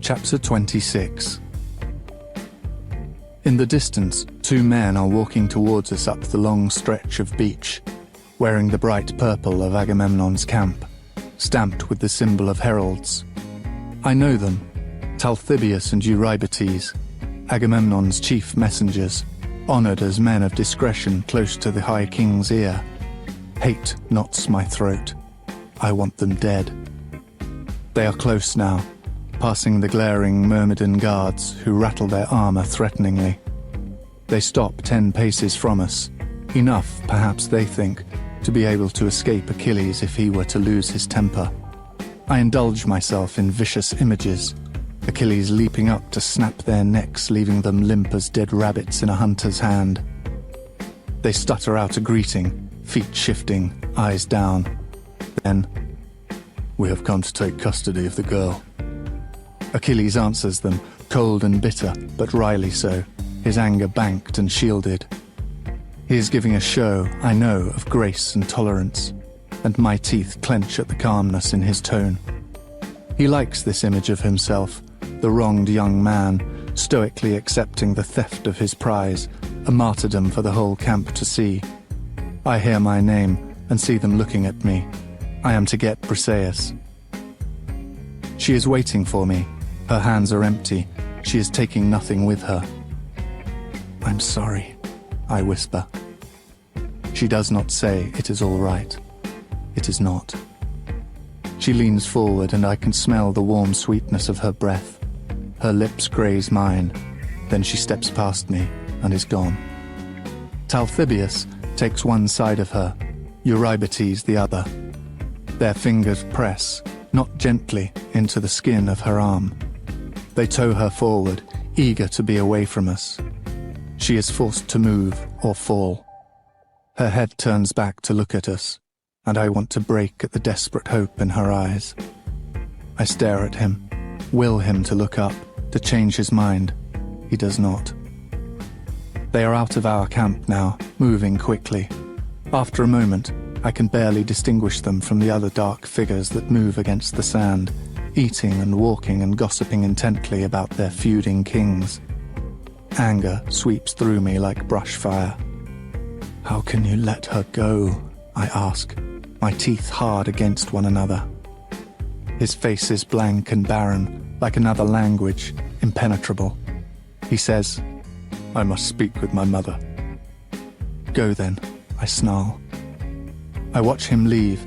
Chapter 26. In the distance, two men are walking towards us up the long stretch of beach, wearing the bright purple of Agamemnon's camp, stamped with the symbol of heralds. I know them, Talthybius and Eurybates, Agamemnon's chief messengers, honoured as men of discretion close to the High King's ear. Hate knots my throat. I want them dead. They are close now, passing the glaring Myrmidon guards who rattle their armour threateningly. They stop 10 paces from us, enough, perhaps they think, to be able to escape Achilles if he were to lose his temper. I indulge myself in vicious images, Achilles leaping up to snap their necks, leaving them limp as dead rabbits in a hunter's hand. They stutter out a greeting, feet shifting, eyes down. Then, "We have come to take custody of the girl." Achilles answers them, cold and bitter, but wryly so, his anger banked and shielded. He is giving a show, I know, of grace and tolerance, and my teeth clench at the calmness in his tone. He likes this image of himself, the wronged young man, stoically accepting the theft of his prize, a martyrdom for the whole camp to see. I hear my name and see them looking at me. I am to get Briseis. She is waiting for me. Her hands are empty. She is taking nothing with her. "I'm sorry," I whisper. She does not say it is all right. It is not. She leans forward and I can smell the warm sweetness of her breath. Her lips graze mine. Then she steps past me and is gone. Talthybius takes one side of her, Eurybates the other. Their fingers press, not gently, into the skin of her arm. They tow her forward, eager to be away from us. She is forced to move or fall. Her head turns back to look at us, and I want to break at the desperate hope in her eyes. I stare at him, will him to look up, to change his mind. He does not. They are out of our camp now, moving quickly. After a moment, I can barely distinguish them from the other dark figures that move against the sand, eating and walking and gossiping intently about their feuding kings. Anger sweeps through me like brush fire. "How can you let her go?" I ask, my teeth hard against one another. His face is blank and barren, like another language, impenetrable. He says, "I must speak with my mother." "Go then," I snarl. I watch him leave.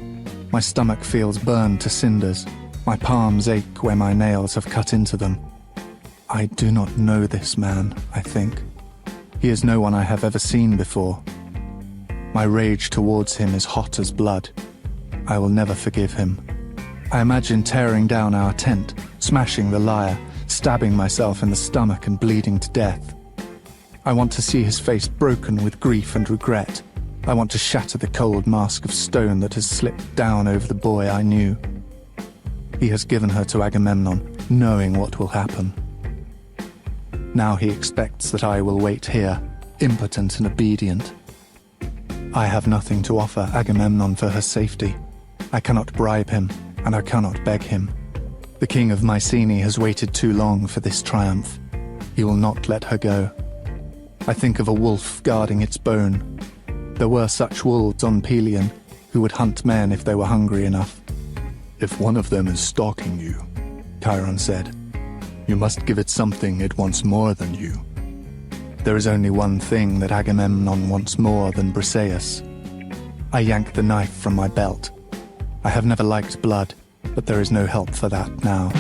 My stomach feels burned to cinders. My palms ache where my nails have cut into them. I do not know this man, I think. He is no one I have ever seen before. My rage towards him is hot as blood. I will never forgive him. I imagine tearing down our tent, smashing the lyre, stabbing myself in the stomach and bleeding to death. I want to see his face broken with grief and regret. I want to shatter the cold mask of stone that has slipped down over the boy I knew. He has given her to Agamemnon, knowing what will happen. Now he expects that I will wait here, impotent and obedient. I have nothing to offer Agamemnon for her safety. I cannot bribe him, and I cannot beg him. The king of Mycenae has waited too long for this triumph. He will not let her go. I think of a wolf guarding its bone. There were such wolves on Pelion, who would hunt men if they were hungry enough. "If one of them is stalking you," Chiron said, "you must give it something it wants more than you." There is only one thing that Agamemnon wants more than Briseis. I yank the knife from my belt. I have never liked blood, but there is no help for that now.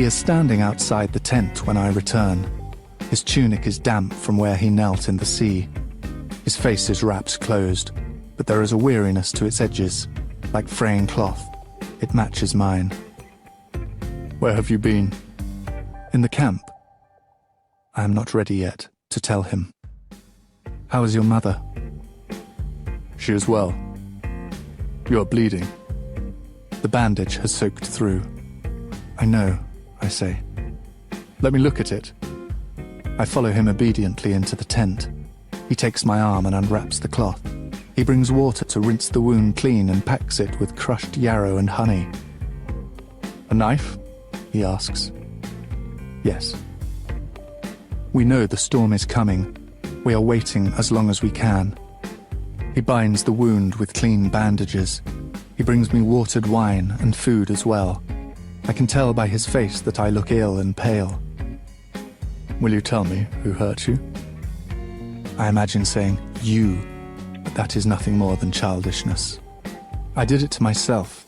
He is standing outside the tent when I return. His tunic is damp from where he knelt in the sea. His face is wrapped closed, but there is a weariness to its edges, like fraying cloth. It matches mine. Where have you been? In the camp. I am not ready yet to tell him. How is your mother? She is well. You are bleeding. The bandage has soaked through. I know, I say. Let me look at it. I follow him obediently into the tent. He takes my arm and unwraps the cloth. He brings water to rinse the wound clean and packs it with crushed yarrow and honey. A knife? He asks. Yes. We know the storm is coming. We are waiting as long as we can. He binds the wound with clean bandages. He brings me watered wine and food as well. I can tell by his face that I look ill and pale. Will you tell me who hurt you? I imagine saying, you, but that is nothing more than childishness. I did it to myself.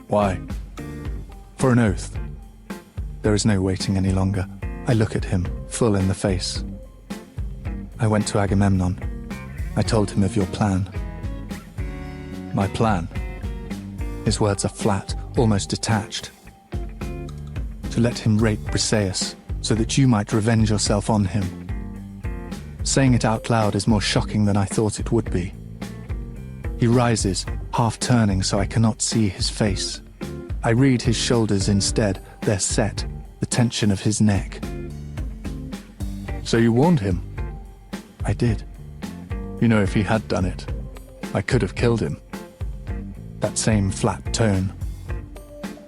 Why? For an oath. There is no waiting any longer. I look at him, full in the face. I went to Agamemnon. I told him of your plan. My plan? His words are flat, almost detached. To let him rape Briseis, so that you might revenge yourself on him. Saying it out loud is more shocking than I thought it would be. He rises, half turning so I cannot see his face. I read his shoulders instead. They're set, the tension of his neck. So you warned him? I did. You know, if he had done it, I could have killed him. That same flat tone.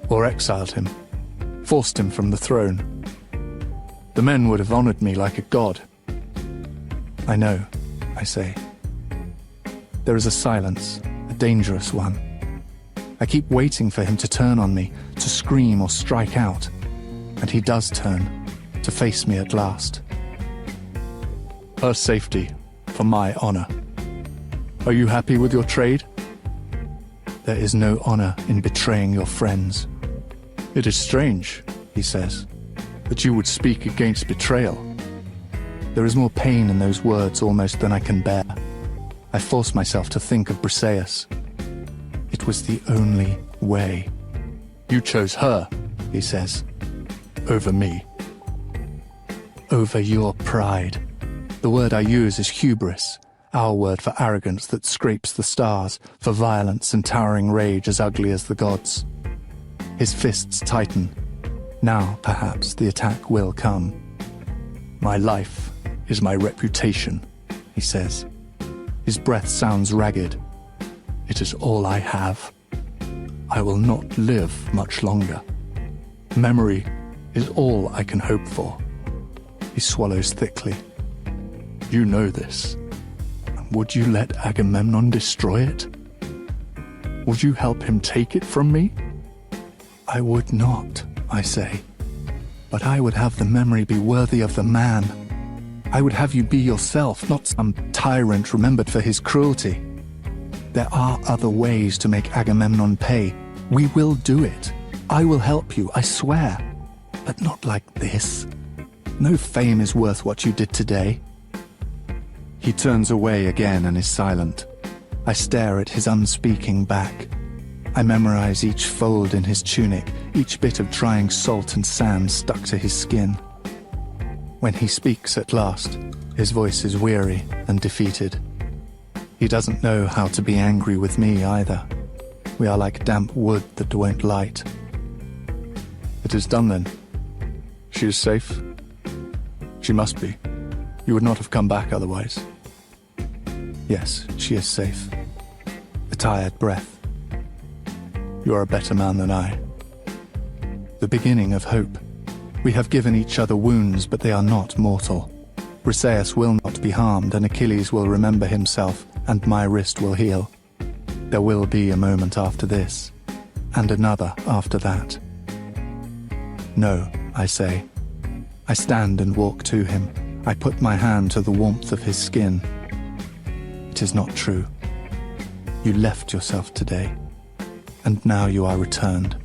Or exiled him, forced him from the throne. The men would have honored me like a god. I know, I say. There is a silence, a dangerous one. I keep waiting for him to turn on me, to scream or strike out. And he does turn, to face me at last. Her safety, for my honor. Are you happy with your trade? There is no honor in betraying your friends. It is strange, he says, that you would speak against betrayal. There is more pain in those words almost than I can bear. I force myself to think of Briseis. It was the only way. You chose her, he says, over me. Over your pride. The word I use is hubris, our word for arrogance that scrapes the stars, for violence and towering rage as ugly as the gods. His fists tighten. Now, perhaps, the attack will come. My life is my reputation, he says. His breath sounds ragged. It is all I have. I will not live much longer. Memory is all I can hope for. He swallows thickly. You know this. Would you let Agamemnon destroy it? Would you help him take it from me? I would not, I say. But I would have the memory be worthy of the man. I would have you be yourself, not some tyrant remembered for his cruelty. There are other ways to make Agamemnon pay. We will do it. I will help you, I swear. But not like this. No fame is worth what you did today. He turns away again and is silent. I stare at his unspeaking back. I memorize each fold in his tunic, each bit of drying salt and sand stuck to his skin. When he speaks at last, his voice is weary and defeated. He doesn't know how to be angry with me either. We are like damp wood that won't light. It is done then. She is safe? She must be. You would not have come back otherwise. Yes, she is safe. A tired breath. You are a better man than I. The beginning of hope. We have given each other wounds, but they are not mortal. Briseis will not be harmed, and Achilles will remember himself, and my wrist will heal. There will be a moment after this, and another after that. No, I say. I stand and walk to him. I put my hand to the warmth of his skin. It is not true. You left yourself today, and now you are returned.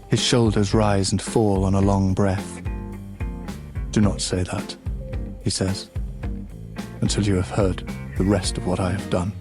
His shoulders rise and fall on a long breath. "Do not say that," he says, "until you have heard the rest of what I have done."